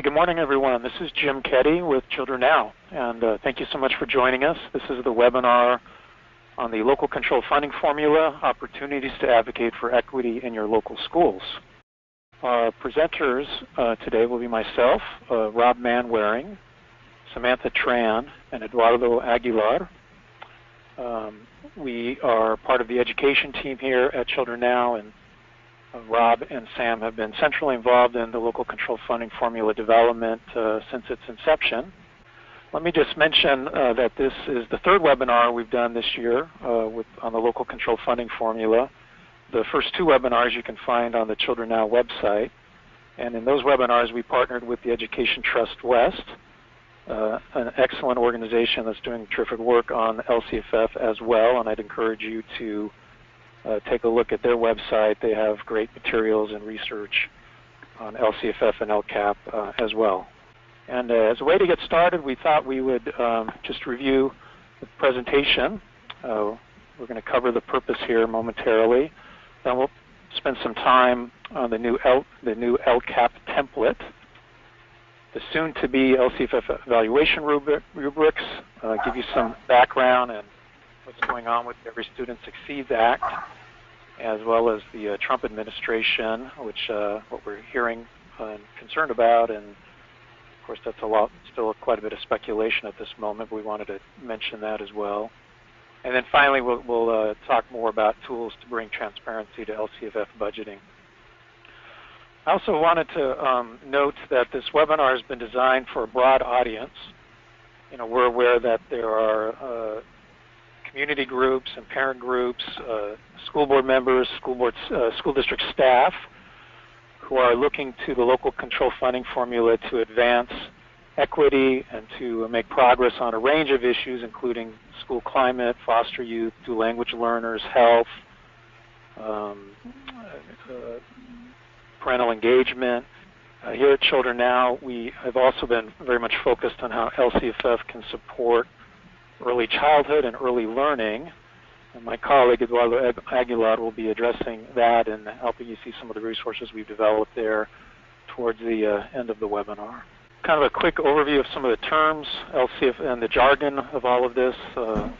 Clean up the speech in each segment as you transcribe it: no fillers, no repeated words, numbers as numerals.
good morning, everyone. This is Jim Keddy with Children Now, and thank you so much for joining us. This is the webinar on the Local Control Funding Formula, Opportunities to Advocate for Equity in Your Local Schools. Our presenters today will be myself, Rob Manwaring, Samantha Tran, and Eduardo Aguilar. We are part of the education team here at Children Now, and Rob and Sam have been centrally involved in the local control funding formula development since its inception. Let me just mention that this is the third webinar we've done this year on the local control funding formula. The first two webinars you can find on the Children Now website. And in those webinars, we partnered with the Education Trust West, an excellent organization that's doing terrific work on LCFF as well, and I'd encourage you to take a look at their website. They have great materials and research on LCFF and LCAP as well. And as a way to get started, we thought we would just review the presentation. We're going to cover the purpose here momentarily. Then we'll spend some time on the new ElCap template, the soon-to-be LCFF evaluation rubrics, give you some background and what's going on with Every Student Succeeds Act, as well as the Trump administration, which what we're hearing and concerned about, and of course that's still quite a bit of speculation at this moment, but we wanted to mention that as well. And then finally we'll talk more about tools to bring transparency to LCFF budgeting. I also wanted to note that this webinar has been designed for a broad audience. You know, we're aware that there are community groups and parent groups, school board members, school district staff who are looking to the local control funding formula to advance equity and to make progress on a range of issues, including school climate, foster youth, dual language learners, health, parental engagement. Here at Children Now, we have also been very much focused on how LCFF can support early childhood and early learning. And my colleague Eduardo Aguilar will be addressing that and helping you see some of the resources we've developed there towards the end of the webinar. Kind of a quick overview of some of the terms, LCFF, and the jargon of all of this.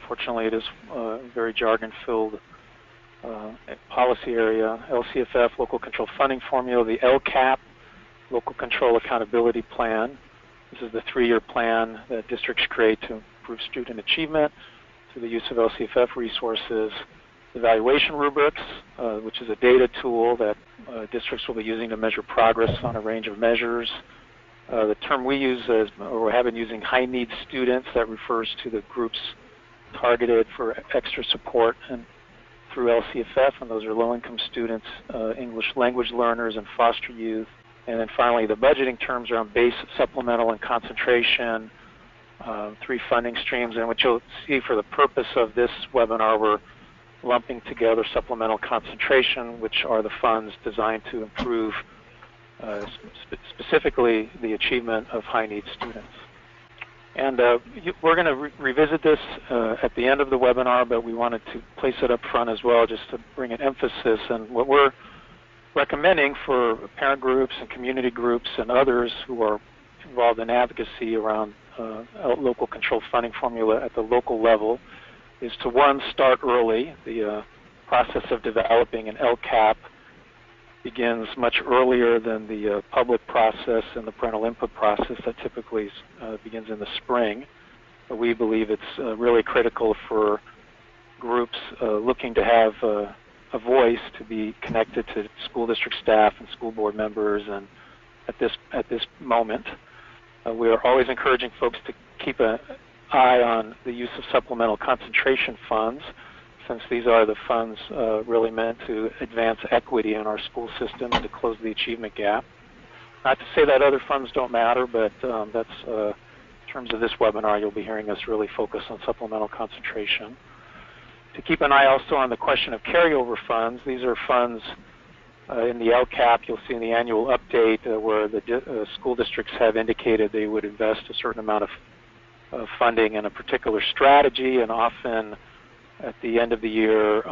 Fortunately, it is a very jargon-filled policy area. LCFF, Local Control Funding Formula, the LCAP, Local Control Accountability Plan. This is the 3-year plan that districts create to improve student achievement through the use of LCFF resources. Evaluation rubrics, which is a data tool that districts will be using to measure progress on a range of measures. The term we use or have been using, high needs students, that refers to the groups targeted for extra support and through LCFF, and those are low-income students, English language learners, and foster youth. And then finally, the budgeting terms around base, supplemental, and concentration, 3 funding streams. And what you'll see for the purpose of this webinar, we're lumping together supplemental concentration, which are the funds designed to improve specifically the achievement of high-needs students. And we're going to revisit this at the end of the webinar, but we wanted to place it up front as well just to bring an emphasis. And what we're recommending for parent groups and community groups and others who are involved in advocacy around local control funding formula at the local level is to, one, start early. The process of developing an LCAP begins much earlier than the public process and the parental input process that typically begins in the spring. But we believe it's really critical for groups looking to have a voice to be connected to school district staff and school board members. And at this moment, we are always encouraging folks to keep an eye on the use of supplemental concentration funds, since these are the funds really meant to advance equity in our school system and to close the achievement gap. Not to say that other funds don't matter, but that's in terms of this webinar, you'll be hearing us really focus on supplemental concentration. To keep an eye also on the question of carryover funds. These are funds in the LCAP, you'll see in the annual update where the school districts have indicated they would invest a certain amount of funding in a particular strategy, and often at the end of the year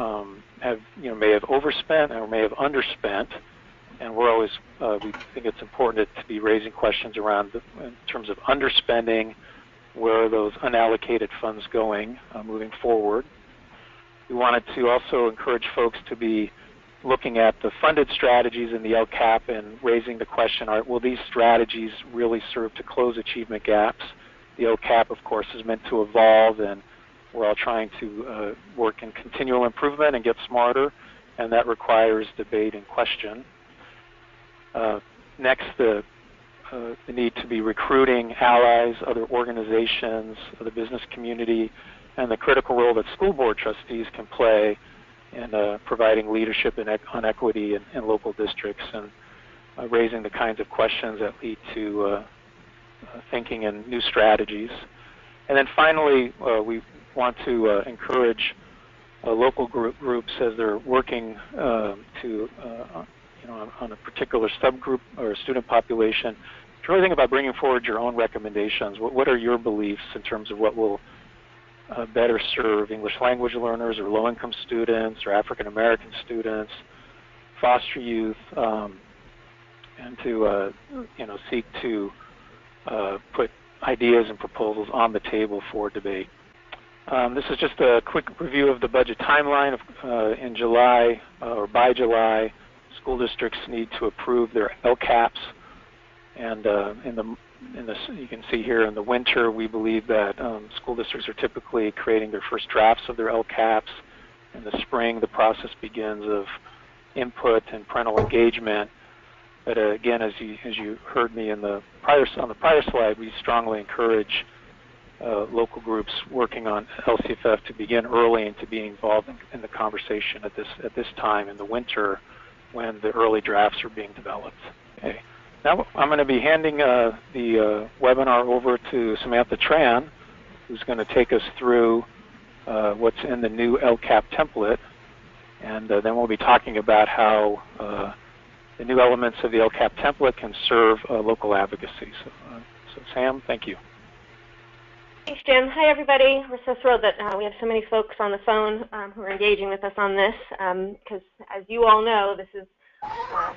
may have overspent or may have underspent and we're always, we think it's important to be raising questions around in terms of underspending, where are those unallocated funds going moving forward. We wanted to also encourage folks to be looking at the funded strategies in the LCAP and raising the question, will these strategies really serve to close achievement gaps? The LCAP, of course, is meant to evolve, and we're all trying to work in continual improvement and get smarter, and that requires debate and question. Next, the need to be recruiting allies, other organizations, the business community, and the critical role that school board trustees can play in providing leadership on equity in local districts, and raising the kinds of questions that lead to thinking in new strategies. And then finally, we want to encourage local groups as they're working on a particular subgroup or student population, to really think about bringing forward your own recommendations. What are your beliefs in terms of what will better serve English language learners or low-income students or African American students, foster youth, and to seek to put ideas and proposals on the table for debate. This is just a quick review of the budget timeline. In July or by July, school districts need to approve their LCAPs, and you can see here in the winter, we believe that school districts are typically creating their first drafts of their LCAPs. In the spring, the process begins of input and parental engagement. But again, as you heard me on the prior slide, we strongly encourage local groups working on LCFF to begin early and to be involved in the conversation at this time in the winter when the early drafts are being developed. Okay. Now I'm going to be handing the webinar over to Samantha Tran, who's going to take us through what's in the new ElCap template, and then we'll be talking about how the new elements of the ElCap template can serve local advocacy. So Sam, thank you. Thanks, Jim. Hi, everybody. We're so thrilled that we have so many folks on the phone who are engaging with us on this, because as you all know, this is a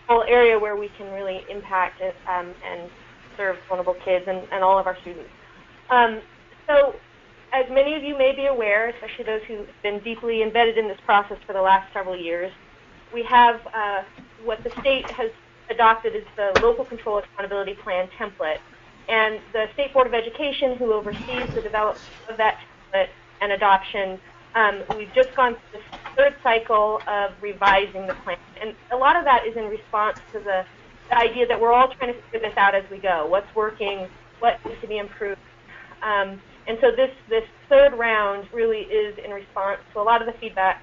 whole area where we can really impact it and serve vulnerable kids and all of our students. So as many of you may be aware, especially those who've been deeply embedded in this process for the last several years, we have what the state has adopted is the Local Control Accountability Plan template. And the State Board of Education, who oversees the development of that template and adoption, we've just gone through this third cycle of revising the plan. And a lot of that is in response to the idea that we're all trying to figure this out as we go. What's working, what needs to be improved. And so this third round really is in response to a lot of the feedback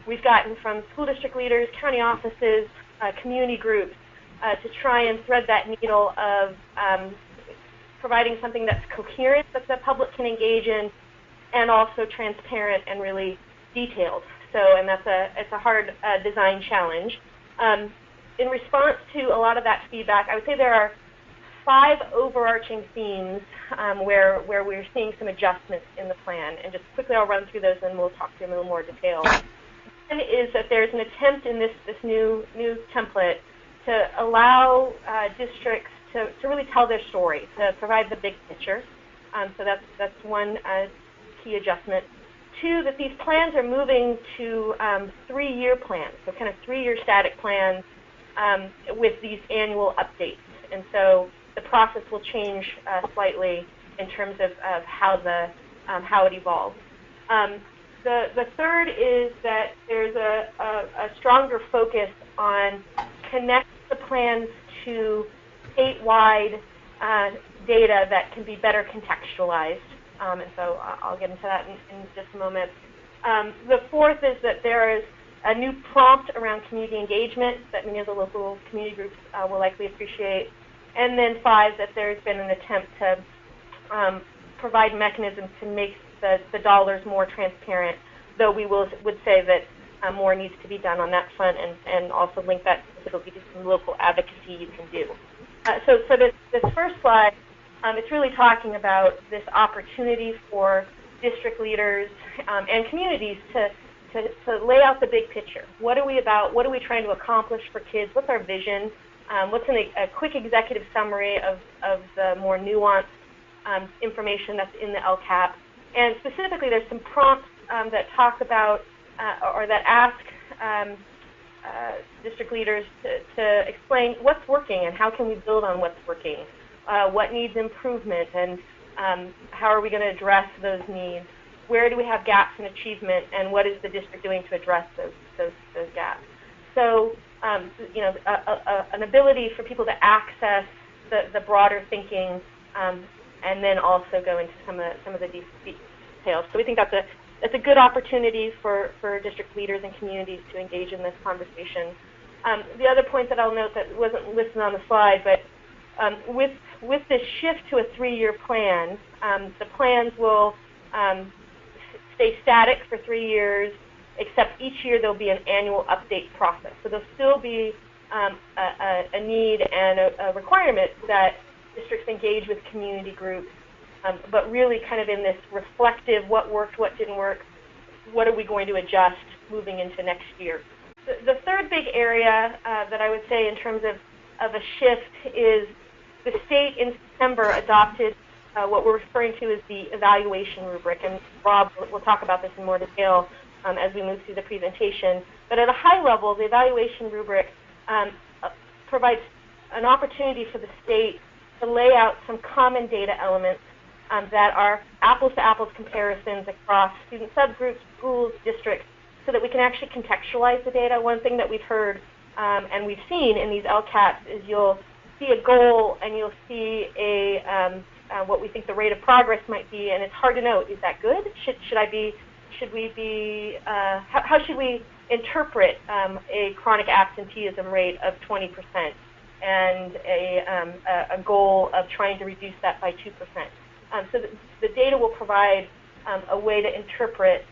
we've gotten from school district leaders, county offices, community groups, to try and thread that needle of providing something that's coherent that the public can engage in, and also transparent and really detailed. So, and it's a hard design challenge. In response to a lot of that feedback, I would say there are 5 overarching themes where we're seeing some adjustments in the plan. And just quickly, I'll run through those, and we'll talk through them in a little more detail. One is that there's an attempt in this new template to allow districts to really tell their story, to provide the big picture. So that's one key adjustment. 2, that these plans are moving to 3-year plans, so kind of 3-year static plans with these annual updates. And so the process will change slightly in terms of how it evolves. The third is that there's a stronger focus on connect the plans to statewide data that can be better contextualized, and so I'll get into that in just a moment. The fourth is that there is a new prompt around community engagement that many of the local community groups will likely appreciate. And then 5, that there's been an attempt to provide mechanisms to make the dollars more transparent, though we would say that more needs to be done on that front, and also link that specifically to some local advocacy you can do. So for this first slide, it's really talking about this opportunity for district leaders and communities to to lay out the big picture. What are we about? What are we trying to accomplish for kids? What's our vision? What's a quick executive summary of the more nuanced information that's in the LCAP? And specifically, there's some prompts that talk about or that ask district leaders to explain what's working and how can we build on what's working, what needs improvement, and how are we going to address those needs, where do we have gaps in achievement, and what is the district doing to address those gaps. So, an ability for people to access the broader thinking and then also go into some of the details. So we think that's a good opportunity for district leaders and communities to engage in this conversation. The other point that I'll note that wasn't listed on the slide, but with this shift to a 3-year plan, the plans will stay static for 3 years, except each year there'll be an annual update process. So there'll still be a need and a requirement that districts engage with community groups, but really kind of in this reflective, what worked, what didn't work, what are we going to adjust moving into next year. The third big area that I would say in terms of a shift is the state in September adopted what we're referring to as the evaluation rubric, and Rob will talk about this in more detail as we move through the presentation. But at a high level, the evaluation rubric provides an opportunity for the state to lay out some common data elements that are apples-to-apples comparisons across student subgroups, schools, districts, so that we can actually contextualize the data. One thing that we've heard and we've seen in these LCAPs is you'll see a goal and you'll see what we think the rate of progress might be, and it's hard to know, is that good? How should we interpret a chronic absenteeism rate of 20% and a goal of trying to reduce that by 2%? So the data will provide a way to interpret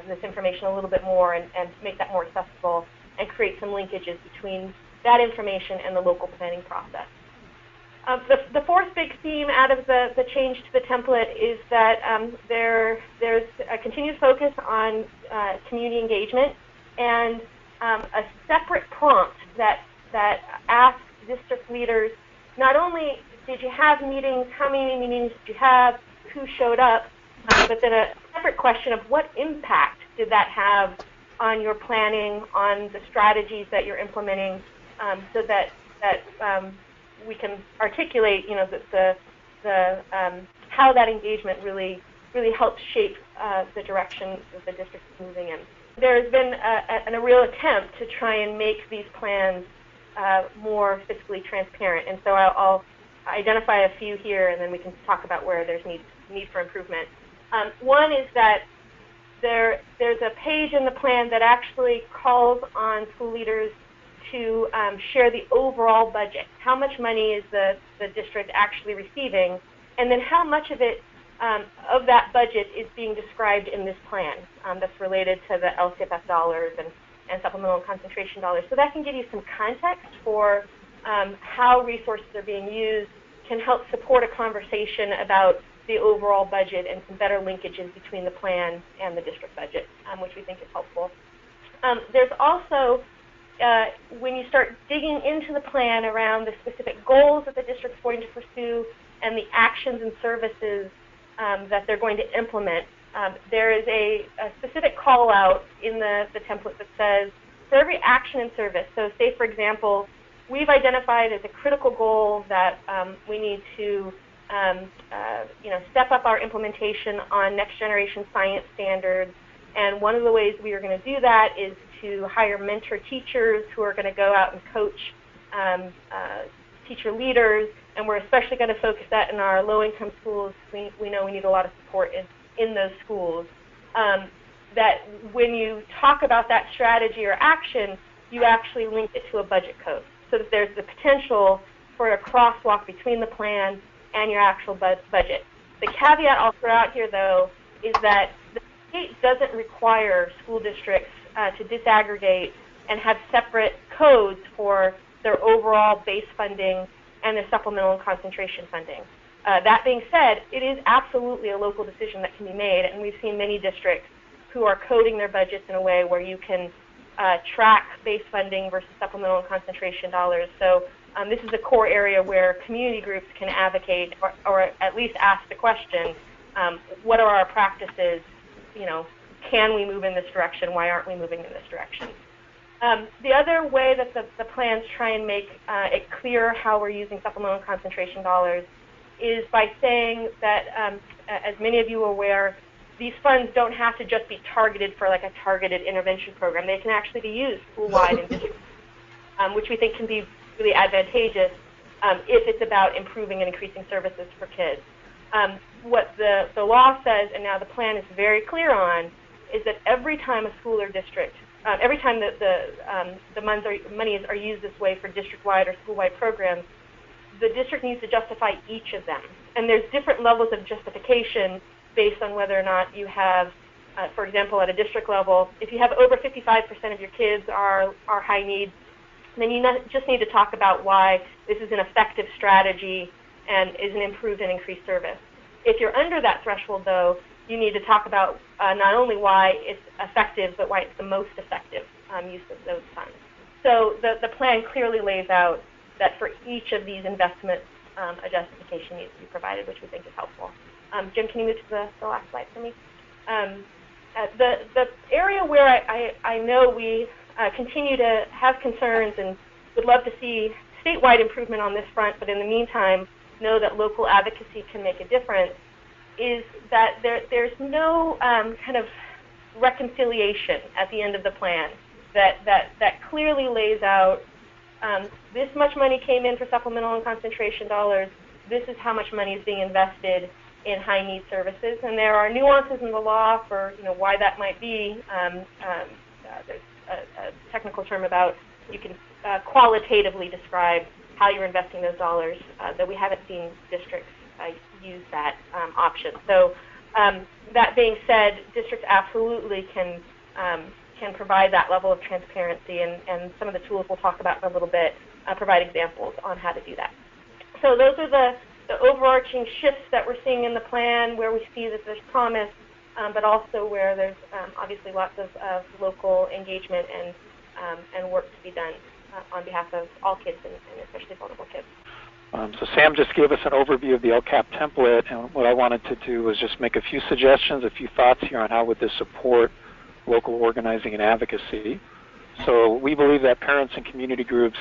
this information a little bit more and make that more accessible and create some linkages between that information and the local planning process. The fourth big theme out of the change to the template is that there's a continued focus on community engagement and a separate prompt that asks district leaders not only did you have meetings, how many meetings did you have, who showed up, but then a separate question of what impact did that have on your planning, on the strategies that you're implementing, so that we can articulate, how that engagement really helps shape the direction that the district is moving in. There has been a real attempt to try and make these plans more fiscally transparent, and so I'll identify a few here, and then we can talk about where there's need for improvement. One is that there's a page in the plan that actually calls on school leaders to share the overall budget. How much money is the district actually receiving, and then how much of it, of that budget, is being described in this plan that's related to the LCFF dollars and supplemental and concentration dollars. So that can give you some context for how resources are being used, can help support a conversation about the overall budget and some better linkages between the plan and the district budget, which we think is helpful. There's also, when you start digging into the plan around the specific goals that the district's going to pursue and the actions and services that they're going to implement, there is a specific call out in the template that says, for every action and service, so say for example, we've identified as a critical goal that we need to step up our implementation on next generation science standards, and one of the ways we are going to do that is to hire mentor teachers who are going to go out and coach teacher leaders, and we're especially going to focus that in our low-income schools. We know we need a lot of support in those schools. That when you talk about that strategy or action, you actually link it to a budget code, so that there's the potential for a crosswalk between the plan and your actual budget. The caveat I'll throw out here, though, is that the state doesn't require school districts to disaggregate and have separate codes for their overall base funding and their supplemental and concentration funding. That being said, it is absolutely a local decision that can be made, and we've seen many districts who are coding their budgets in a way where you can track base funding versus supplemental and concentration dollars. So this is a core area where community groups can advocate or at least ask the question, what are our practices? You know, can we move in this direction? Why aren't we moving in this direction? The other way that the plans try and make it clear how we're using supplemental and concentration dollars is by saying that, as many of you are aware, these funds don't have to just be targeted for like a targeted intervention program. They can actually be used school-wide and district, which we think can be really advantageous if it's about improving and increasing services for kids. What the law says, and now the plan is very clear on, is that every time a school or district, every time that the monies are used this way for district-wide or school-wide programs, the district needs to justify each of them. And there's different levels of justification based on whether or not you have, for example, at a district level, if you have over 55% of your kids are high needs, then you just need to talk about why this is an effective strategy and is an improved and increased service. If you're under that threshold, though, you need to talk about not only why it's effective, but why it's the most effective use of those funds. So the plan clearly lays out that for each of these investments, a justification needs to be provided, which we think is helpful. Jim, can you move to the last slide for me? The area where I know we continue to have concerns and would love to see statewide improvement on this front, but in the meantime, know that local advocacy can make a difference, is that there's no kind of reconciliation at the end of the plan that clearly lays out this much money came in for supplemental and concentration dollars, this is how much money is being invested in high need services, and there are nuances in the law for why that might be. There's a technical term about you can qualitatively describe how you're investing those dollars, that we haven't seen districts use that option. So that being said, districts absolutely can provide that level of transparency, and some of the tools we'll talk about in a little bit provide examples on how to do that. So those are the overarching shifts that we're seeing in the plan, where we see that there's promise, but also where there's obviously lots of local engagement and work to be done on behalf of all kids and especially vulnerable kids. So Sam just gave us an overview of the ElCap template, and what I wanted to do was just make a few suggestions, a few thoughts here on how would this support local organizing and advocacy. So we believe that parents and community groups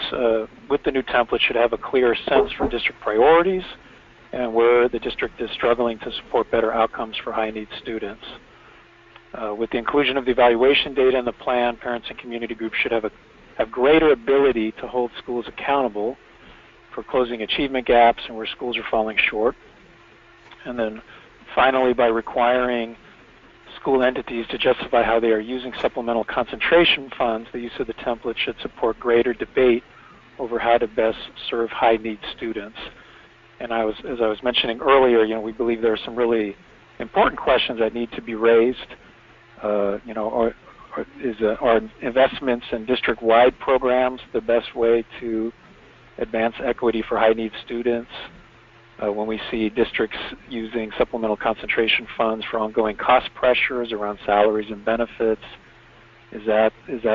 with the new template should have a clear sense for district priorities and where the district is struggling to support better outcomes for high-need students. With the inclusion of the evaluation data in the plan, parents and community groups should have greater ability to hold schools accountable for closing achievement gaps and where schools are falling short. And then finally, by requiring school entities to justify how they are using supplemental concentration funds, the use of the template should support greater debate over how to best serve high-need students. And as I was mentioning earlier, we believe there are some really important questions that need to be raised. Are investments in district-wide programs the best way to advance equity for high-need students? When we see districts using supplemental concentration funds for ongoing cost pressures around salaries and benefits, is that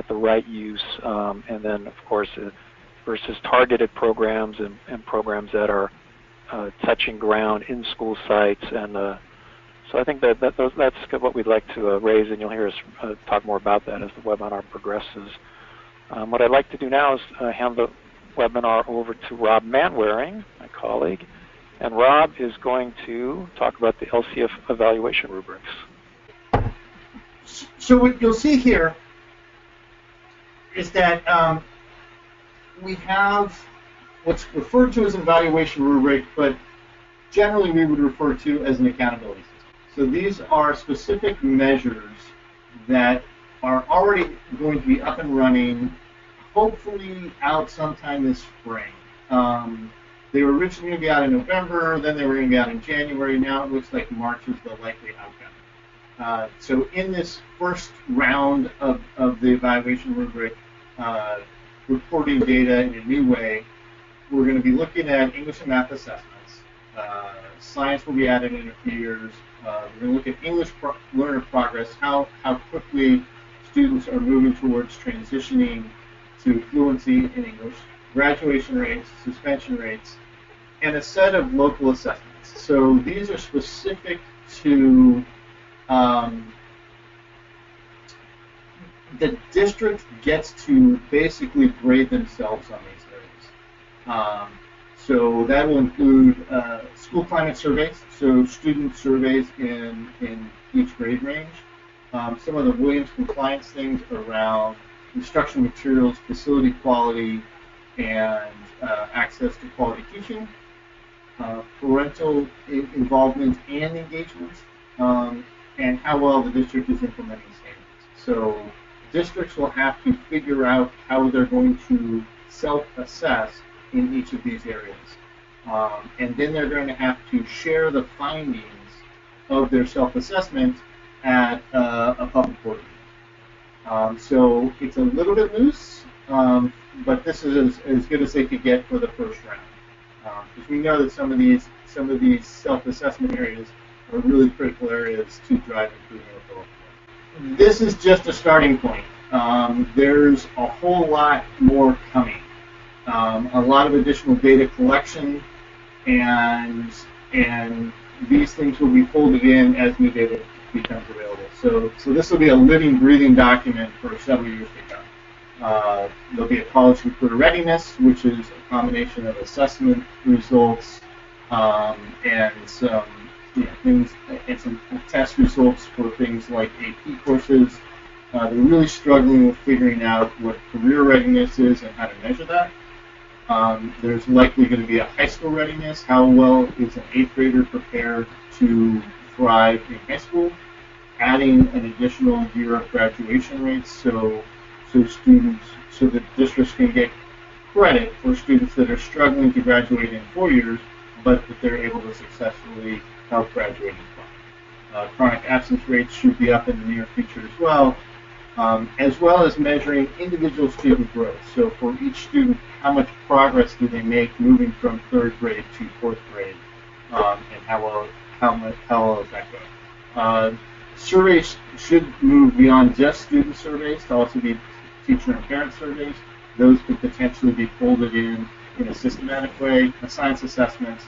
the right use? And then, of course, versus targeted programs and programs that are touching ground in school sites. And so I think that's what we'd like to raise, and you'll hear us talk more about that as the webinar progresses. What I'd like to do now is hand the webinar over to Rob Manwaring, my colleague. And Rob is going to talk about the LCF evaluation rubrics. So what you'll see here is that we have what's referred to as an evaluation rubric, but generally we would refer to as an accountability system. So these are specific measures that are already going to be up and running, hopefully out sometime this spring. They were originally going to be out in November, then they were going to be out in January. Now it looks like March is the likely outcome. So in this first round of the evaluation rubric, reporting data in a new way, we're going to be looking at English and math assessments. Science will be added in a few years. We're going to look at English learner progress, how quickly students are moving towards transitioning to fluency in English, graduation rates, suspension rates, and a set of local assessments. So these are specific to the district gets to basically grade themselves on these areas. So that will include school climate surveys, so student surveys in each grade range. Some of the Williams compliance things around instructional materials, facility quality, and access to quality teaching, parental involvement and engagement, and how well the district is implementing standards. So districts will have to figure out how they're going to self-assess in each of these areas. And then they're going to have to share the findings of their self-assessment at a public board meeting. So it's a little bit loose, but this is as good as they could get for the first round. Because we know that some of these self-assessment areas are really critical areas to drive improvement of the. This is just a starting point. There's a whole lot more coming. A lot of additional data collection, and these things will be folded in as new data becomes available. So this will be a living, breathing document for several years to come. There'll be a college recruiter readiness, which is a combination of assessment results and some things, and some test results for things like AP courses. They're really struggling with figuring out what career readiness is and how to measure that. There's likely going to be a high school readiness. How well is an 8th grader prepared to thrive in high school? Adding an additional year of graduation rates, so that districts can get credit for students that are struggling to graduate in 4 years, but that they're able to successfully help graduate in 5. Chronic absence rates should be up in the near future as well as measuring individual student growth. So for each student, how much progress do they make moving from 3rd grade to 4th grade, and how well is that going? Surveys should move beyond just student surveys to also be teacher and parent surveys. Those could potentially be folded in a systematic way. Science assessments,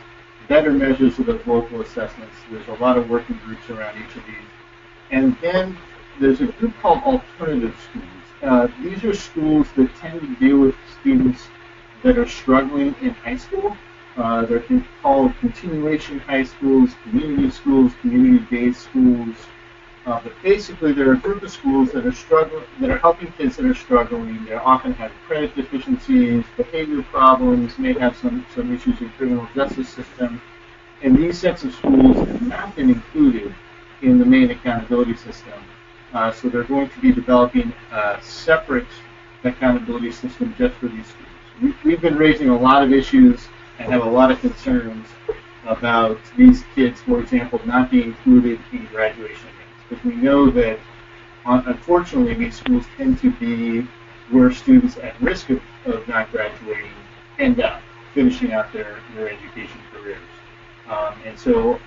better measures of those local assessments. There's a lot of working groups around each of these. And then there's a group called alternative schools. These are schools that tend to deal with students that are struggling in high school. They're called continuation high schools, community-based schools. But basically, they're a group of schools that are helping kids that are struggling. They often have credit deficiencies, behavior problems, may have some issues in criminal justice system. And these sets of schools have not been included in the main accountability system. So they're going to be developing a separate accountability system just for these schools. We've been raising a lot of issues and have a lot of concerns about these kids, for example, not being included in graduation rates. Because we know that, unfortunately, these schools tend to be where students at risk of not graduating end up finishing out their education careers. And so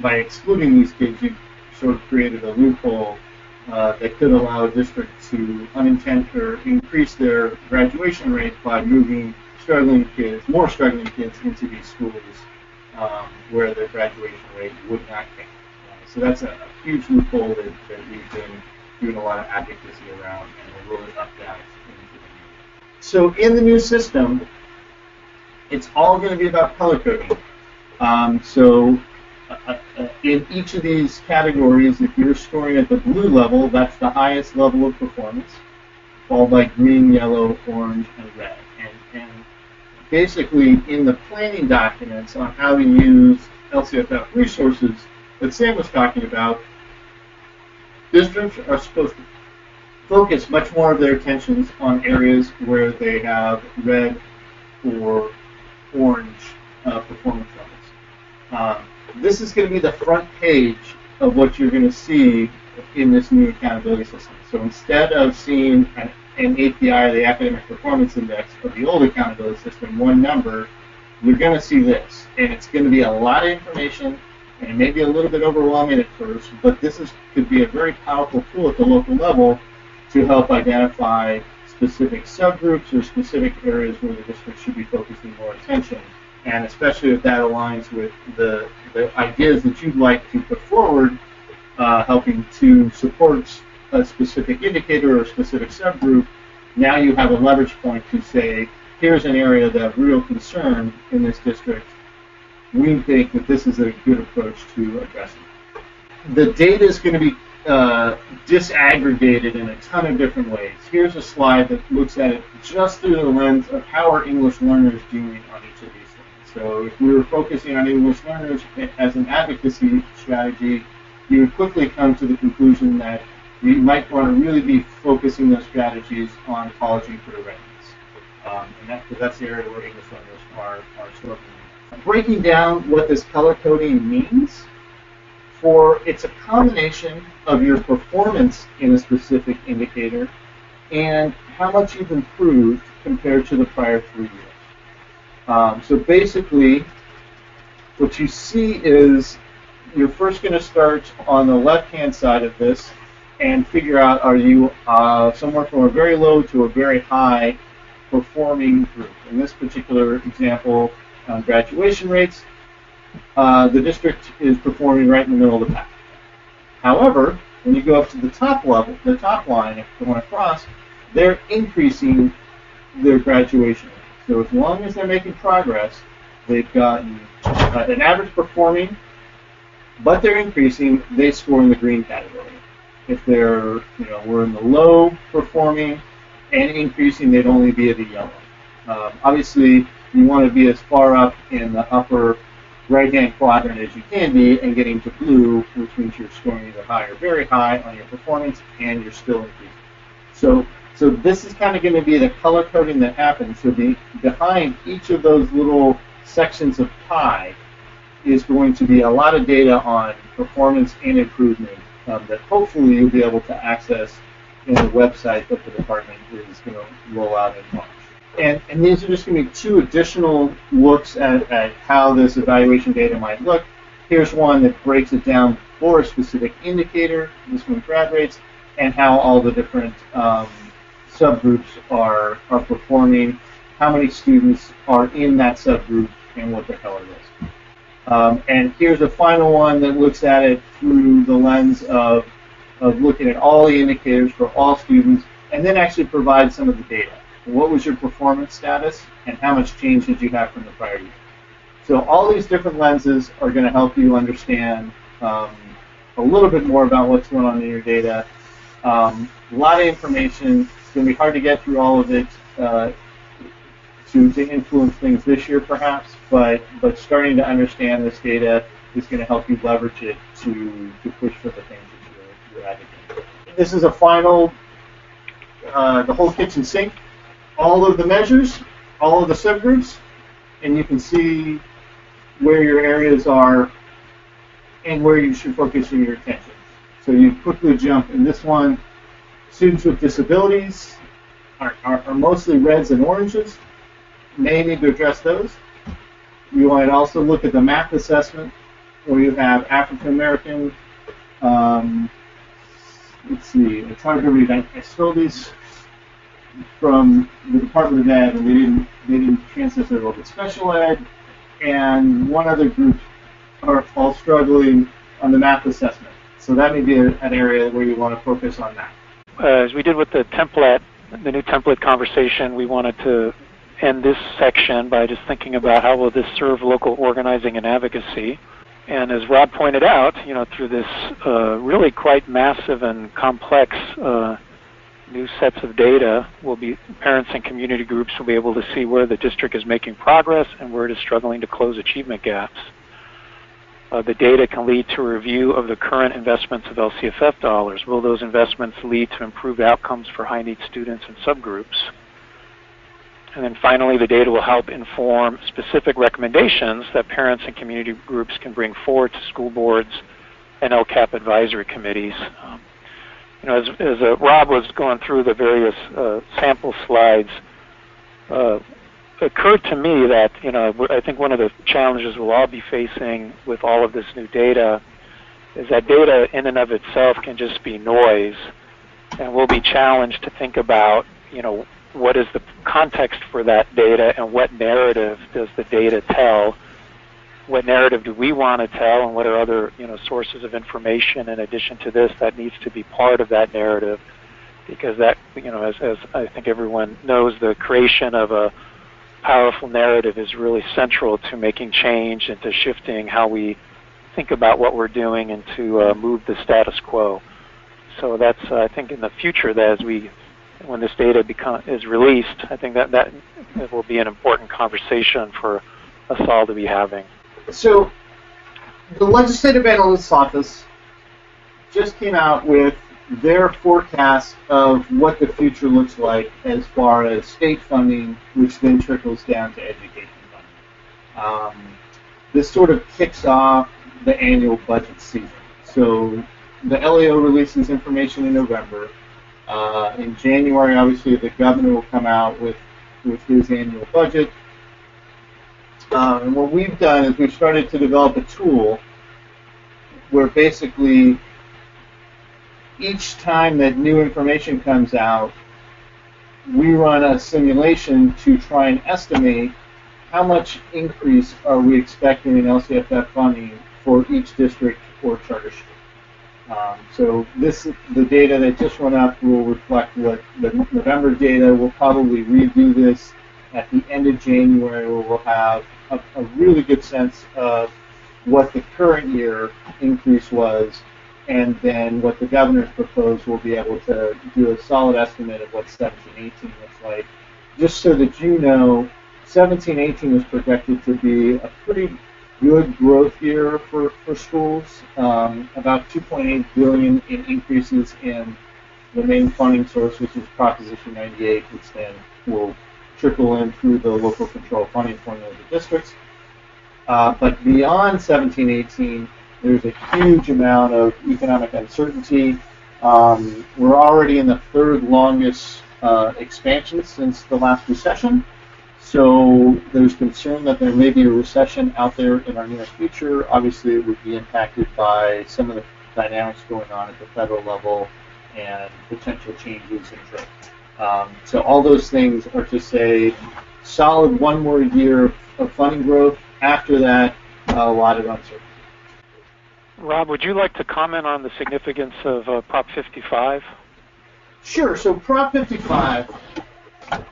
by excluding these kids, you've sort of created a loophole that could allow a district to increase their graduation rate by moving more struggling kids into these schools where the graduation rate would not count. So that's a huge loophole that we've been doing a lot of advocacy around, and we're rolling up that into the new. So in the new system, it's all going to be about color coding. In each of these categories, if you're scoring at the blue level, that's the highest level of performance, followed by green, yellow, orange, and red. And basically, in the planning documents on how to use LCFF resources that Sam was talking about, districts are supposed to focus much more of their attentions on areas where they have red or orange performance levels. This is going to be the front page of what you're going to see in this new accountability system. So instead of seeing an API, the Academic Performance Index, of the old accountability system, one number, you're going to see this. And it's going to be a lot of information, And it may be a little bit overwhelming at first, but could be a very powerful tool at the local level to help identify specific subgroups or specific areas where the district should be focusing more attention. And especially if that aligns with the ideas that you'd like to put forward, helping to support a specific indicator or a specific subgroup, now you have a leverage point to say, here's an area of real concern in this district. We think that this is a good approach to addressing it. The data is going to be disaggregated in a ton of different ways. Here's a slide that looks at it just through the lens of how are English learners doing on each of these things. So if we were focusing on English learners as an advocacy strategy, you would quickly come to the conclusion that we might want to really be focusing those strategies on college and career readiness. And that's the area where English learners are struggling. Breaking down what this color coding means, it's a combination of your performance in a specific indicator and how much you've improved compared to the prior 3 years. So basically, what you see is you're first going to start on the left-hand side of this and figure out, are you somewhere from a very low to a very high performing group. In this particular example, on graduation rates, the district is performing right in the middle of the pack. However, when you go up to the top level, the top line, going across, they're increasing their graduation rate. So as long as they're making progress, they've gotten an average performing, but they're increasing, they score in the green category. If they're, we're in the low performing and increasing, they'd only be at the yellow. Obviously, you want to be as far up in the upper right-hand quadrant as you can be and getting to blue, which means you're scoring either high or very high on your performance and you're still increasing. So this is kind of going to be the color coding that happens. So behind each of those little sections of pie is going to be a lot of data on performance and improvement that hopefully you'll be able to access in the website that the department is going to roll out in March. And these are just going to be two additional looks at how this evaluation data might look. Here's one that breaks it down for a specific indicator, this one grad rates, and how all the different subgroups are performing, how many students are in that subgroup, and what the color is. And here's a final one that looks at it through the lens of looking at all the indicators for all students, and then actually provide some of the data. What was your performance status, and how much change did you have from the prior year? So all these different lenses are going to help you understand a little bit more about what's going on in your data. A lot of information. It's going to be hard to get through all of it to influence things this year, perhaps, but starting to understand this data is going to help you leverage it to push for the things that you're advocating. This is a final, the whole kitchen sink, all of the measures, all of the subgroups, and you can see where your areas are and where you should focus your attention. So you quickly jump in this one. Students with disabilities are mostly reds and oranges. May need to address those. You might also look at the math assessment where you have African American. Let's see, it's hard to read. I stole these from the Department of Ed, and they didn't translate it over to special ed, and one other group are all struggling on the math assessment. So that may be an area where you want to focus on that. As we did with the template, the new template conversation, we wanted to end this section by just thinking about how will this serve local organizing and advocacy. And as Rob pointed out, through this really quite massive and complex new sets of data, parents and community groups will be able to see where the district is making progress and where it is struggling to close achievement gaps. The data can lead to a review of the current investments of LCFF dollars. Will those investments lead to improved outcomes for high-need students and subgroups? And then finally, the data will help inform specific recommendations that parents and community groups can bring forward to school boards and LCAP advisory committees. As Rob was going through the various sample slides, occurred to me that, I think one of the challenges we'll all be facing with all of this new data is that data in and of itself can just be noise, and we'll be challenged to think about, what is the context for that data and what narrative does the data tell? What narrative do we want to tell, and what are other, sources of information in addition to this that needs to be part of that narrative? Because that, as I think everyone knows, the creation of a powerful narrative is really central to making change and to shifting how we think about what we're doing and to move the status quo. So that's, I think, in the future, that when this data is released, I think that will be an important conversation for us all to be having. So the Legislative Analyst's Office just came out with their forecast of what the future looks like as far as state funding, which then trickles down to education funding. This sort of kicks off the annual budget season. So the LAO releases information in November. In January, obviously, the governor will come out with his annual budget. And what we've done is we've started to develop a tool where basically each time that new information comes out, we run a simulation to try and estimate how much increase are we expecting in LCFF funding for each district or charter school. So the data that just went up will reflect what the November data. We'll probably redo this at the end of January, where we'll have a really good sense of what the current year increase was, and then what the governor's proposed, we'll be able to do a solid estimate of what 17-18 looks like. Just so that you know, 17-18 is projected to be a pretty good growth year for schools, about $2.8 billion in increases in the main funding source, which is Proposition 98, which then will trickle in through the local control funding formula of the districts. But beyond 17-18, there's a huge amount of economic uncertainty. We're already in the third longest expansion since the last recession. So there's concern that there may be a recession out there in our near future. Obviously, it would be impacted by some of the dynamics going on at the federal level and potential changes in trade. So all those things are to say solid one more year of funding growth. After that, a lot of uncertainty. Rob, would you like to comment on the significance of Prop 55? Sure. So Prop 55,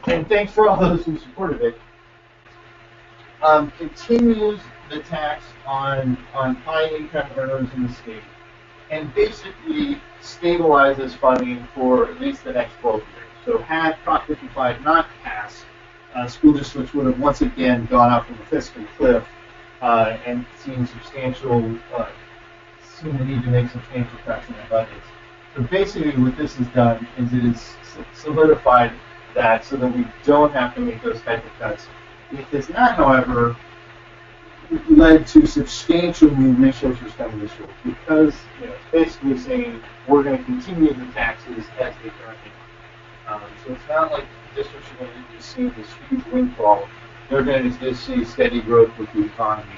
and thanks for all those who supported it, continues the tax on high-income earners in the state and basically stabilizes funding for at least the next 12 years. So had Prop 55 not passed, school districts would have once again gone up from a fiscal cliff and seen the need to make substantial cuts in their budgets. So basically what this has done is it has solidified that so that we don't have to make those type of cuts. It has not, however, led to substantial new resources coming to schools because it's basically saying we're going to continue the taxes as they currently are. So it's not like the districts are going to just see this huge windfall. They're going to just see steady growth with the economy.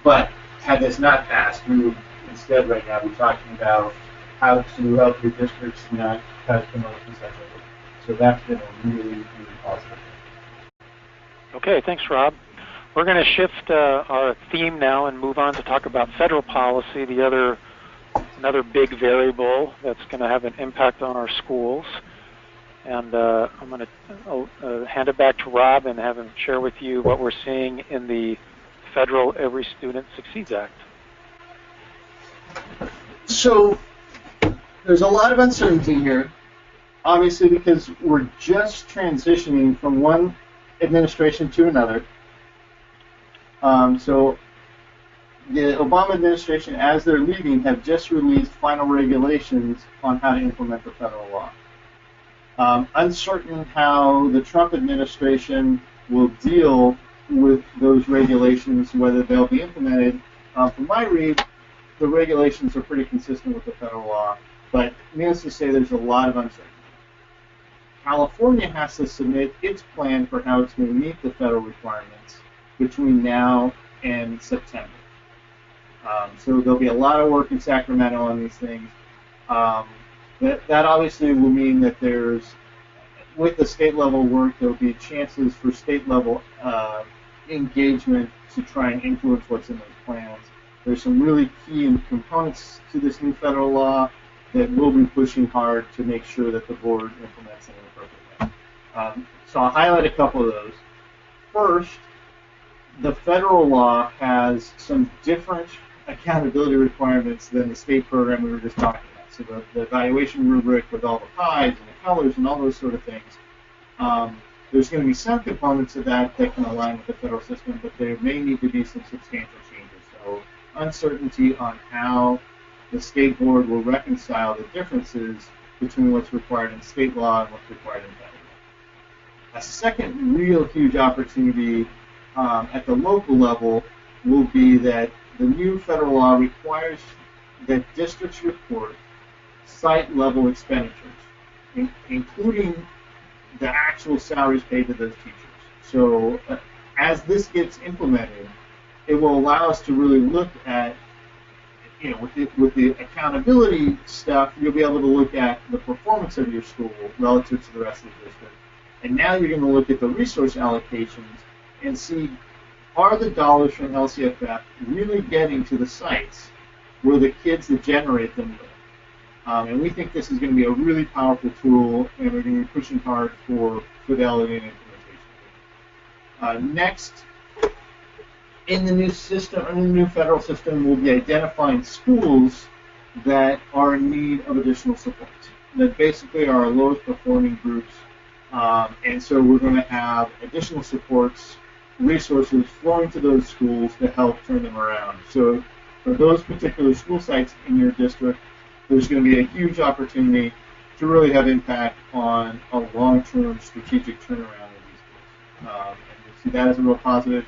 But had this not passed, we would instead right now be talking about how to help your districts not cut the most essential. So that's been a really, really positive. Okay, thanks, Rob. We're going to shift our theme now and move on to talk about federal policy, another big variable that's going to have an impact on our schools. And I'm going to hand it back to Rob and have him share with you what we're seeing in the Federal Every Student Succeeds Act. So there's a lot of uncertainty here, obviously because we're just transitioning from one administration to another. So the Obama administration, as they're leaving, have just released final regulations on how to implement the federal law. Uncertain how the Trump administration will deal with those regulations, whether they'll be implemented. From my read, the regulations are pretty consistent with the federal law, but needless to say, there's a lot of uncertainty. California has to submit its plan for how it's going to meet the federal requirements between now and September. So there'll be a lot of work in Sacramento on these things. That obviously will mean that with the state level work, there'll be chances for state level engagement to try and influence what's in those plans. There's some really key components to this new federal law that we'll be pushing hard to make sure that the board implements in an appropriate way. So I'll highlight a couple of those. First, the federal law has some different accountability requirements than the state program we were just talking about. So the evaluation rubric with all the pies and the colors and all those sort of things. There's going to be some components of that can align with the federal system, but there may need to be some substantial changes. So uncertainty on how the state board will reconcile the differences between what's required in state law and what's required in federal law. A second real huge opportunity at the local level will be that the new federal law requires that districts report site-level expenditures, including the actual salaries paid to those teachers. So as this gets implemented, it will allow us to really look at, with the accountability stuff, you'll be able to look at the performance of your school relative to the rest of the district. And now you're going to look at the resource allocations and see, are the dollars from LCFF really getting to the sites where the kids that generate them live? And we think this is going to be a really powerful tool, and we're going to be pushing hard for fidelity and implementation. Next, in the new system, in the new federal system, we'll be identifying schools that are in need of additional support, that basically are our lowest performing groups. And so we're going to have additional supports, resources flowing to those schools to help turn them around. So for those particular school sites in your district, there's going to be a huge opportunity to really have impact on a long-term strategic turnaround of these schools. And we see that as a real positive.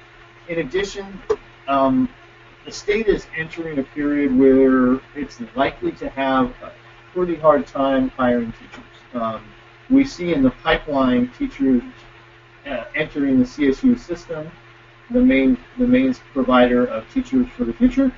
In addition, the state is entering a period where it's likely to have a pretty hard time hiring teachers. We see in the pipeline teachers entering the CSU system, the main provider of teachers for the future.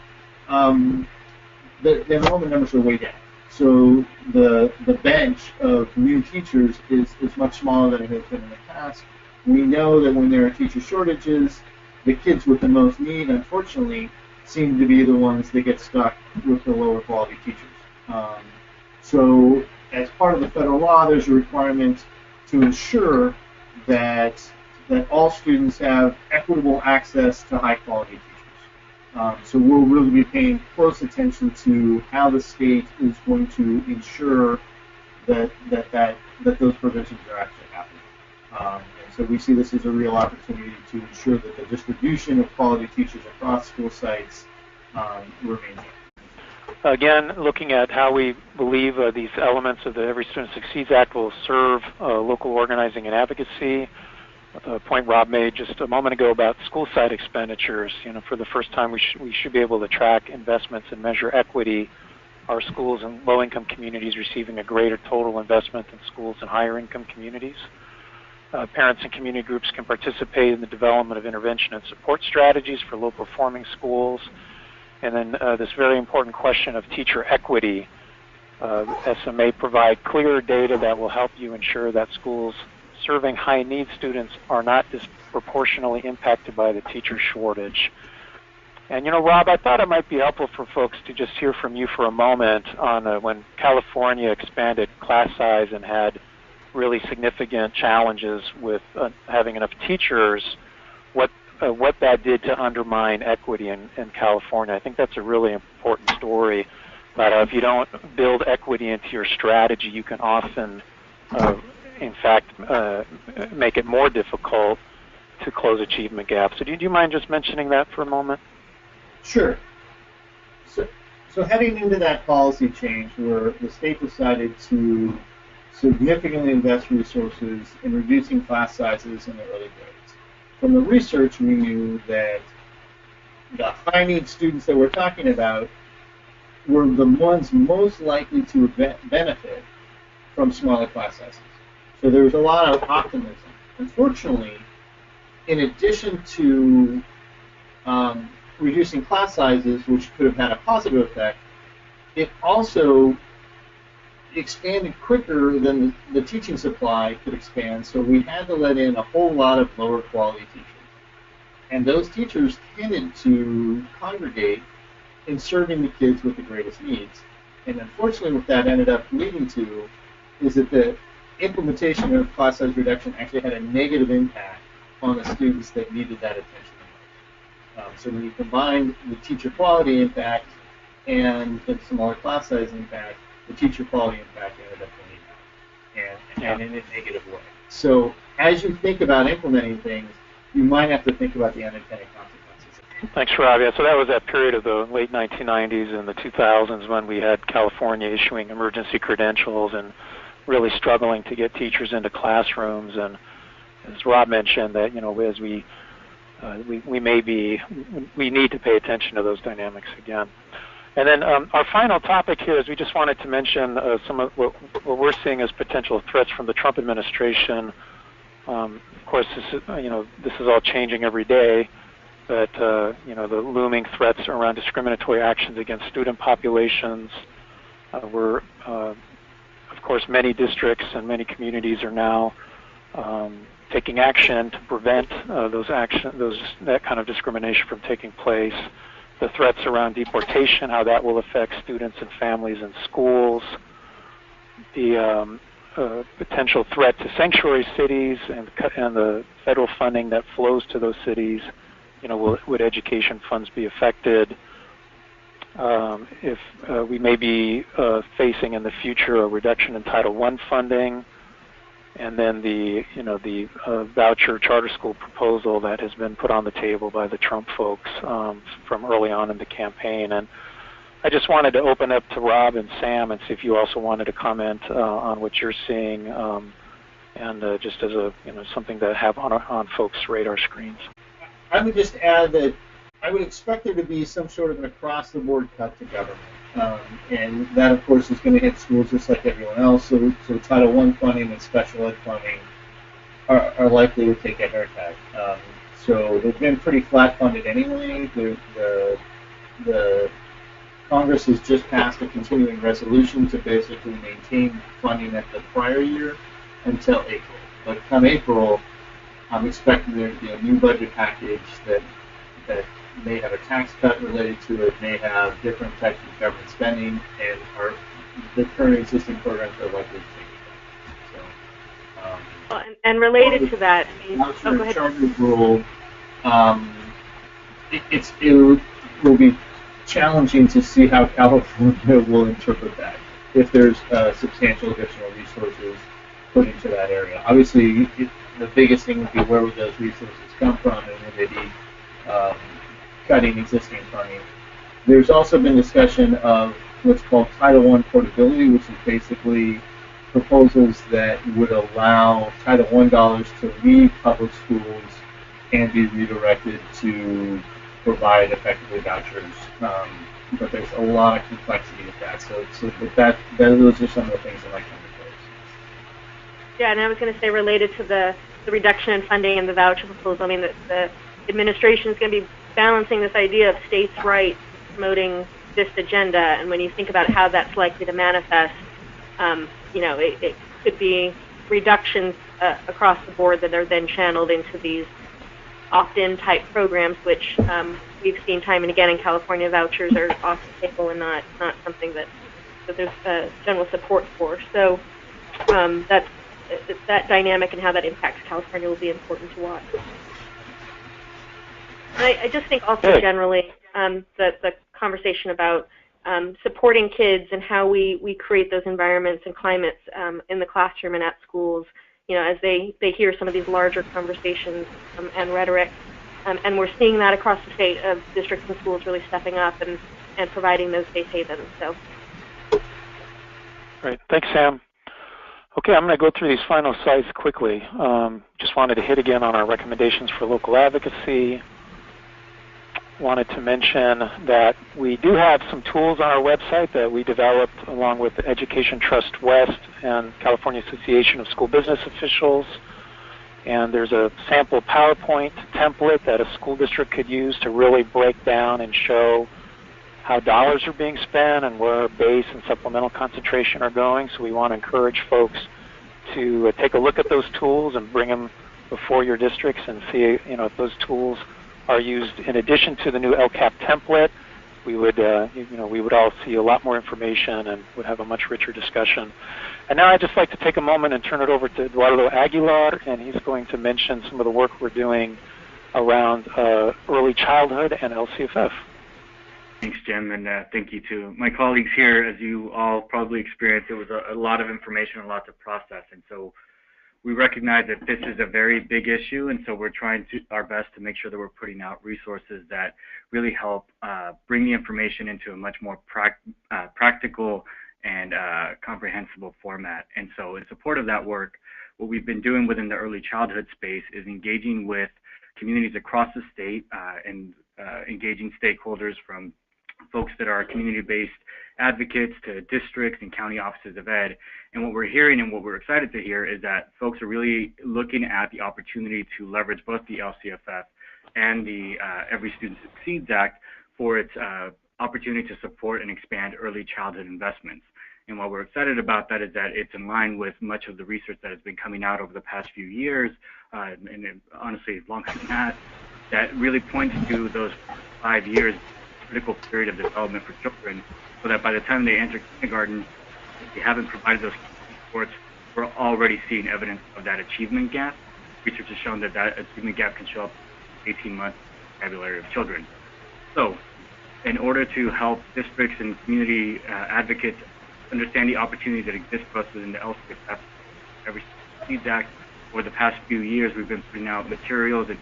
The enrollment numbers are way down. So the bench of new teachers is much smaller than it has been in the past. We know that when there are teacher shortages, the kids with the most need, unfortunately, seem to be the ones that get stuck with the lower quality teachers. So as part of the federal law, there's a requirement to ensure that all students have equitable access to high quality teachers. So we'll really be paying close attention to how the state is going to ensure that those provisions are actually happening. And so we see this as a real opportunity to ensure that the distribution of quality teachers across school sites remains. Again, looking at how we believe these elements of the Every Student Succeeds Act will serve local organizing and advocacy. The point Rob made just a moment ago about school site expenditures. For the first time, we should be able to track investments and measure equity. Are schools in low-income communities receiving a greater total investment than schools in higher-income communities? Parents and community groups can participate in the development of intervention and support strategies for low-performing schools. And then this very important question of teacher equity. SMA provide clearer data that will help you ensure that schools serving high-need students are not disproportionately impacted by the teacher shortage. And Rob, I thought it might be helpful for folks to just hear from you for a moment on when California expanded class size and had really significant challenges with having enough teachers, what that did to undermine equity in California. I think that's a really important story. But if you don't build equity into your strategy, you can often in fact, make it more difficult to close achievement gaps. So do you mind just mentioning that for a moment? Sure. So heading into that policy change where the state decided to significantly invest resources in reducing class sizes in the early grades. From the research, we knew that the high-need students that we're talking about were the ones most likely to benefit from smaller class sizes. So there was a lot of optimism. Unfortunately, in addition to reducing class sizes, which could have had a positive effect, it also expanded quicker than the teaching supply could expand, so we had to let in a whole lot of lower quality teachers. And those teachers tended to congregate in serving the kids with the greatest needs. And unfortunately what that ended up leading to is that the implementation of class size reduction actually had a negative impact on the students that needed that attention. So when you combine the teacher quality impact and the smaller class size impact, the teacher quality impact ended up going down, and in a negative way. So as you think about implementing things, you might have to think about the unintended consequences. Thanks, Rob. Yeah, so that was that period of the late 1990s and the 2000s when we had California issuing emergency credentials and really struggling to get teachers into classrooms. And as Rob mentioned, that as we need to pay attention to those dynamics again. And then our final topic here is we just wanted to mention some of what we're seeing as potential threats from the Trump administration. Of course, this is all changing every day, but the looming threats around discriminatory actions against student populations. Of course, many districts and many communities are now taking action to prevent that kind of discrimination from taking place. The threats around deportation, how that will affect students and families in schools. The potential threat to sanctuary cities and the federal funding that flows to those cities. Would education funds be affected? If we may be facing in the future a reduction in Title I funding, and then the voucher charter school proposal that has been put on the table by the Trump folks from early on in the campaign. And I just wanted to open up to Rob and Sam and see if you also wanted to comment on what you're seeing, and just as something to have on folks' radar screens. I would just add that I would expect there to be some sort of an across-the-board cut to government. And that, of course, is going to hit schools just like everyone else. So Title I funding and special ed funding are likely to take a haircut. So they've been pretty flat funded anyway. The Congress has just passed a continuing resolution to basically maintain funding at the prior year until April. But come April, I'm expecting there to be a new budget package that may have a tax cut related to it, may have different types of government spending, and the current existing programs are likely to take it. And related to that, go ahead. Charter rule, it will be challenging to see how California will interpret that if there's substantial additional resources put into that area. Obviously, the biggest thing would be where would those resources come from, and would they be cutting existing funding. There's also been discussion of what's called Title I portability, which is basically proposals that would allow Title I dollars to leave public schools and be redirected to provide effectively vouchers. But there's a lot of complexity with that. So those are some of the things that might come to place. Yeah, and I was going to say related to the reduction in funding and the voucher proposal, I mean, the administration is going to be balancing this idea of states' rights, promoting this agenda, and when you think about how that's likely to manifest, it could be reductions across the board that are then channeled into these opt-in type programs, which we've seen time and again in California. Vouchers are off the table and not something that there's general support for. So that dynamic and how that impacts California will be important to watch. I just think also generally the conversation about supporting kids and how we create those environments and climates in the classroom and at schools, as they hear some of these larger conversations and rhetoric. And we're seeing that across the state of districts and schools really stepping up and providing those safe havens. So. Great. Thanks, Sam. Okay, I'm going to go through these final slides quickly. Just wanted to hit again on our recommendations for local advocacy. wanted to mention that we do have some tools on our website that we developed along with the Education Trust West and California Association of School Business Officials. And there's a sample PowerPoint template that a school district could use to really break down and show how dollars are being spent and where base and supplemental concentration are going. So we want to encourage folks to take a look at those tools and bring them before your districts and see, if those tools are used in addition to the new ElCap template. We would, we would all see a lot more information and would have a much richer discussion. And now I'd just like to take a moment and turn it over to Eduardo Aguilar, and he's going to mention some of the work we're doing around early childhood and LCFF. Thanks, Jim, and thank you to my colleagues here. As you all probably experienced, it was a lot of information, a lot to process, and so we recognize that this is a very big issue, and so we're trying our best to make sure that we're putting out resources that really help bring the information into a much more practical and comprehensible format. And so in support of that work, what we've been doing within the early childhood space is engaging with communities across the state and engaging stakeholders from folks that are community-based advocates to districts and county offices of ed. And what we're hearing and what we're excited to hear is that folks are really looking at the opportunity to leverage both the LCFF and the Every Student Succeeds Act for its opportunity to support and expand early childhood investments. And what we're excited about that is that it's in line with much of the research that has been coming out over the past few years, and honestly longer than that, that really points to those 5 years critical period of development for children, so that by the time they enter kindergarten, if we haven't provided those supports, we're already seeing evidence of that achievement gap. Research has shown that that achievement gap can show up 18 months vocabulary of children. So, in order to help districts and community advocates understand the opportunities that exist for us within the LCFF, Every Succeeds Act, over the past few years, we've been putting out materials that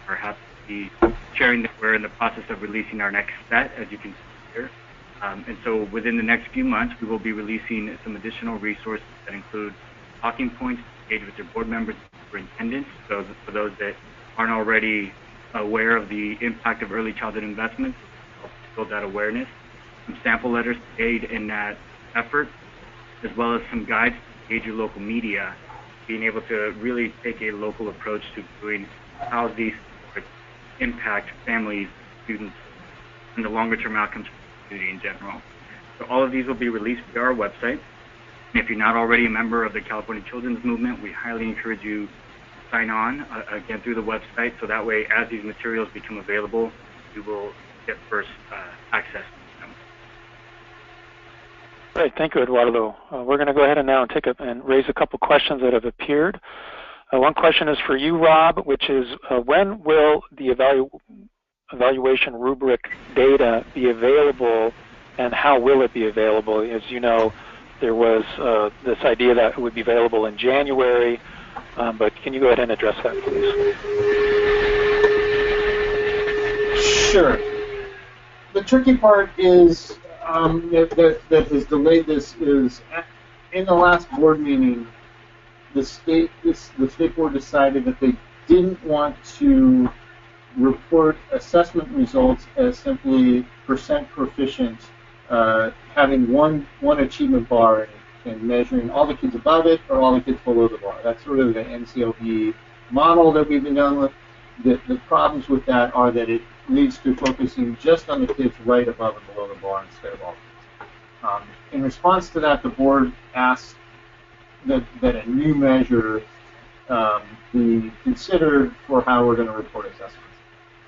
are happy to be sharing that we're in the process of releasing our next set, as you can see here. And so within the next few months, we will be releasing some additional resources that include talking points to engage with your board members and superintendents. So for those that aren't already aware of the impact of early childhood investments, help build that awareness. Some sample letters to aid in that effort, as well as some guides to engage your local media, being able to really take a local approach to doing how these impact families, students, and the longer-term outcomes for the community in general. So all of these will be released via our website. And if you're not already a member of the California Children's Movement, we highly encourage you to sign on, again, through the website, so that way, as these materials become available, you will get first access to them. Great, thank you, Eduardo. We're going to go ahead and now and raise a couple questions that have appeared. One question is for you, Rob, which is when will the evaluation rubric data be available, and how will it be available? As you know, there was this idea that it would be available in January, but can you go ahead and address that, please? Sure. The tricky part is that has delayed this is in the last board meeting, the state board decided that they didn't want to report assessment results as simply percent proficient, having one achievement bar and measuring all the kids above it or all the kids below the bar. That's sort of the NCLB model that we've been dealing with. The problems with that are that it leads to focusing just on the kids right above and below the bar instead of all kids. In response to that, the board asked that a new measure be considered for how we're going to report assessments.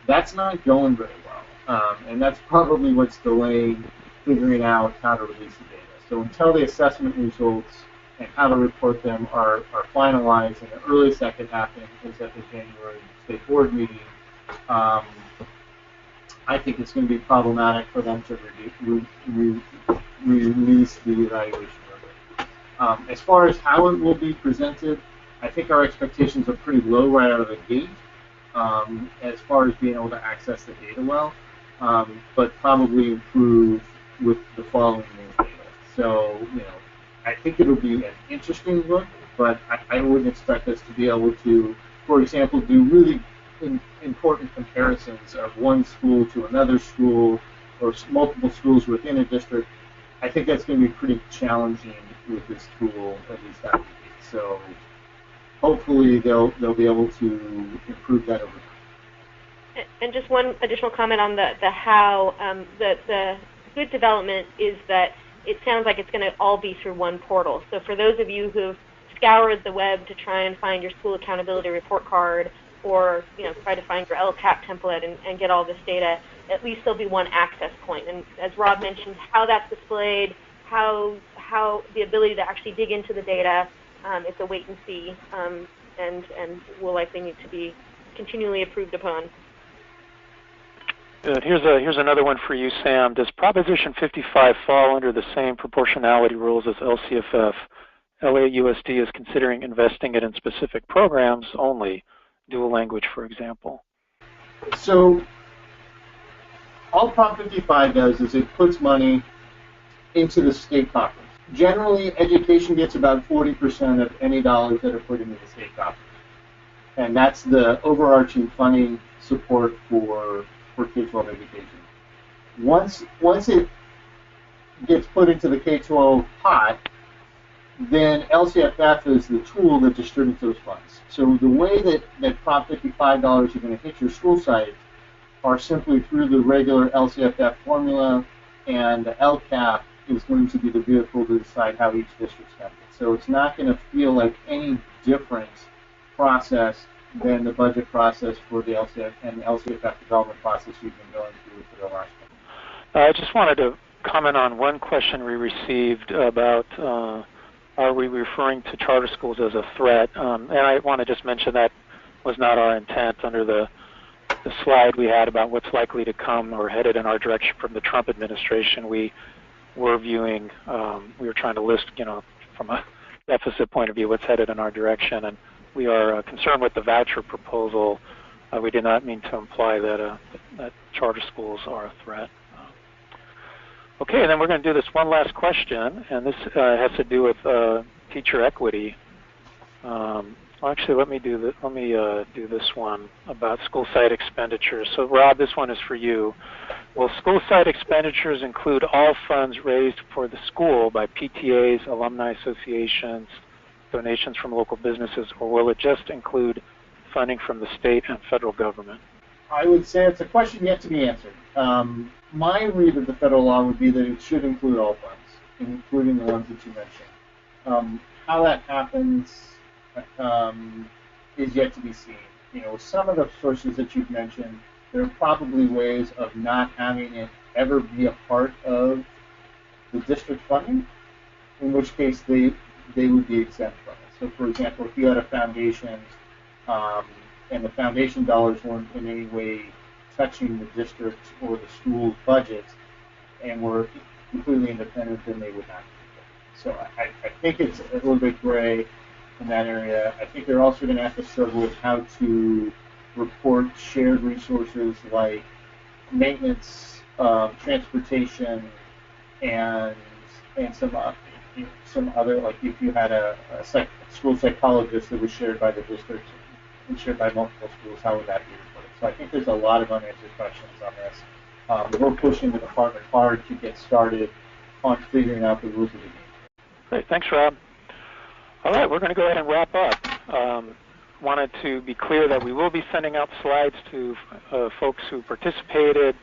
That's not going very well, and that's probably what's delaying figuring out how to release the data. So until the assessment results and how to report them are finalized, and the earliest that could happen is at the January state board meeting, I think it's going to be problematic for them to release the evaluation rubric. As far as how it will be presented, I think our expectations are pretty low right out of the gate as far as being able to access the data well, but probably improve with the following new data. So, I think it'll be an interesting look, but I wouldn't expect us to be able to, for example, do really important comparisons of one school to another school or multiple schools within a district, I think that's going to be pretty challenging with this tool, at least out of the gate. So hopefully they'll be able to improve that over time. And just one additional comment on the how. The good development is that it sounds like it's going to all be through one portal. So for those of you who've scoured the web to try and find your school accountability report card, or try to find your LCAP template and get all this data, at least there'll be one access point. And as Rob mentioned, how that's displayed, how the ability to actually dig into the data, it's a wait and see, and will likely need to be continually improved upon. Good. Here's another one for you, Sam. Does Proposition 55 fall under the same proportionality rules as LCFF? LAUSD is considering investing it in specific programs only, dual language, for example. So all Prop 55 does is it puts money into the state coffers. Generally, education gets about 40% of any dollars that are put into the state coffers. And that's the overarching funding support for K-12 education. Once it gets put into the K-12 pot, then LCFF is the tool that distributes those funds. So the way that Prop 55 dollars are going to hit your school site are simply through the regular LCFF formula, and the LCAP is going to be the vehicle to decide how each district spends it. So it's not going to feel like any different process than the budget process for the LCFF and the LCFF development process you've been going through for the last one. I just wanted to comment on one question we received about are we referring to charter schools as a threat? And I want to just mention that was not our intent. Under the slide we had about what's likely to come or headed in our direction from the Trump administration, we were viewing, we were trying to list, from a deficit point of view, what's headed in our direction. And we are concerned with the voucher proposal. We did not mean to imply that charter schools are a threat. Okay, and then we're going to do this one last question, and this has to do with teacher equity. Actually, let me do this one about school site expenditures. So, Rob, this one is for you. Will school site expenditures include all funds raised for the school by PTAs, alumni associations, donations from local businesses, or will it just include funding from the state and federal government? I would say it's a question yet to be answered. My read of the federal law would be that it should include all funds, including the ones that you mentioned. How that happens is yet to be seen. Some of the sources that you've mentioned, there are probably ways of not having it ever be a part of the district funding, in which case they would be exempt from it. So, for example, if you had a foundation and the foundation dollars weren't in any way touching the district or the school's budget and were completely independent, then they would not be. So I think it's a little bit gray in that area. I think they're also going to have to struggle with how to report shared resources like maintenance, transportation, and some other, like if you had a school psychologist that was shared by the district and shared by multiple schools, how would that be reported? So I think there's a lot of unanswered questions on this. We're pushing the department hard to get started on figuring out the rules of the game. Great, thanks, Rob. All right, we're going to go ahead and wrap up. Wanted to be clear that we will be sending out slides to folks who participated,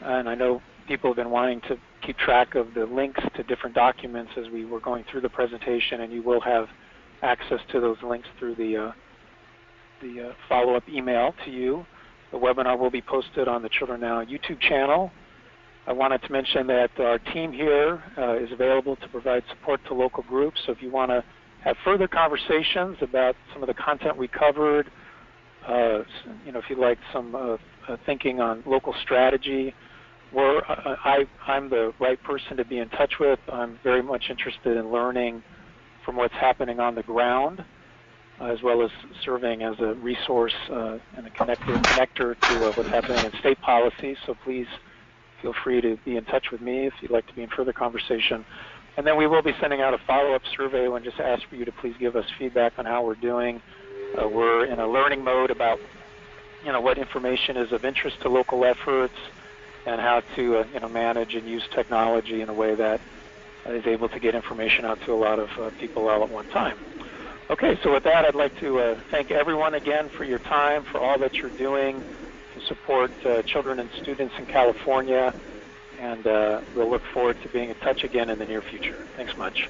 and I know people have been wanting to keep track of the links to different documents as we were going through the presentation, and you will have access to those links through the follow-up email to you. The webinar will be posted on the Children Now YouTube channel. I wanted to mention that our team here is available to provide support to local groups. So if you want to have further conversations about some of the content we covered, if you'd like some thinking on local strategy, I'm the right person to be in touch with. I'm very much interested in learning from what's happening on the ground, as well as serving as a resource and a connector to what's happening in state policy. So please feel free to be in touch with me if you'd like to be in further conversation. And then we will be sending out a follow-up survey and just ask for you to please give us feedback on how we're doing. We're in a learning mode about what information is of interest to local efforts, and how to manage and use technology in a way that is able to get information out to a lot of people all at one time. Okay, so with that, I'd like to thank everyone again for your time, for all that you're doing to support children and students in California, and we'll look forward to being in touch again in the near future. Thanks much.